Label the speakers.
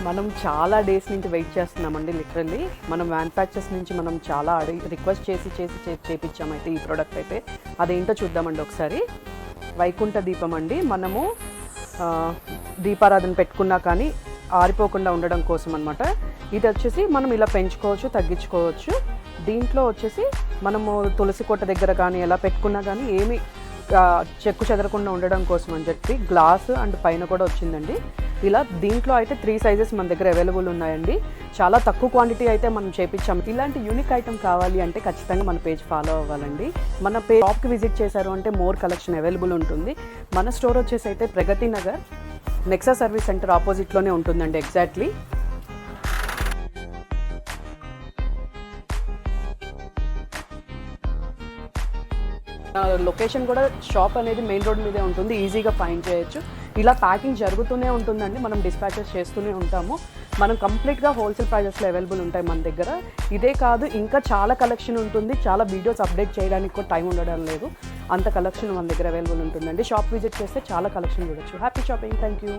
Speaker 1: మనం చాలా డేస్ నుంచి వెయిట్ చేస్తున్నామండి. లిటరల్లీ మనం మ్యానుఫ్యాక్చర్స్ నుంచి మనం చాలా రిక్వెస్ట్ చేసి చేపించామైతే ఈ ప్రోడక్ట్ అయితే. అదేంటో చూద్దామండి ఒకసారి. వైకుంఠ దీపం అండి. మనము దీపారాధన పెట్టుకున్నా కానీ ఆరిపోకుండా ఉండడం కోసం అనమాట. ఇది వచ్చేసి మనం ఇలా పెంచుకోవచ్చు, తగ్గించుకోవచ్చు. దీంట్లో వచ్చేసి మనము తులసి కోట దగ్గర కానీ ఎలా పెట్టుకున్నా కానీ ఏమి చెక్కు చెదరకుండా ఉండడం కోసం అని చెప్పి గ్లాస్ అండ్ పైన కూడా వచ్చిందండి. ఇలా దీంట్లో అయితే 3 సైజెస్ మన దగ్గర అవైలబుల్ ఉన్నాయండి. చాలా తక్కువ క్వాంటిటీ అయితే మనం చేపించాం. ఇలాంటి యూనిక్ ఐటమ్ కావాలి అంటే ఖచ్చితంగా మన పేజ్ ఫాలో అవ్వాలండి. మన పేజ్ షాప్కి విజిట్ చేశారు అంటే మోర్ కలెక్షన్ అవైలబుల్ ఉంటుంది. మన స్టోర్ వచ్చేసి అయితే ప్రగతి నగర్ నెక్సా సర్వీస్ సెంటర్ ఆపోజిట్లోనే ఉంటుందండి ఎగ్జాక్ట్లీ. లొకేషన్ కూడా షాప్ అనేది మెయిన్ రోడ్ మీదే ఉంటుంది, ఈజీగా ఫైండ్ చేయొచ్చు. ఇలా ప్యాకింగ్ జరుగుతూనే ఉంటుందండి, మనం డిస్పాచెస్ చేస్తూనే ఉంటాము. మనం కంప్లీట్గా హోల్సేల్ ప్రైజెస్లో అవైలబుల్ ఉంటాయి మన దగ్గర. ఇదే కాదు ఇంకా చాలా కలెక్షన్ ఉంటుంది. చాలా వీడియోస్ అప్డేట్ చేయడానికి కూడా టైం ఉండడం లేదు, అంత కలెక్షన్ మన దగ్గర అవైలబుల్ ఉంటుందండి. షాప్ విజిట్ చేస్తే చాలా కలెక్షన్ చూడొచ్చు. Happy shopping. Thank you.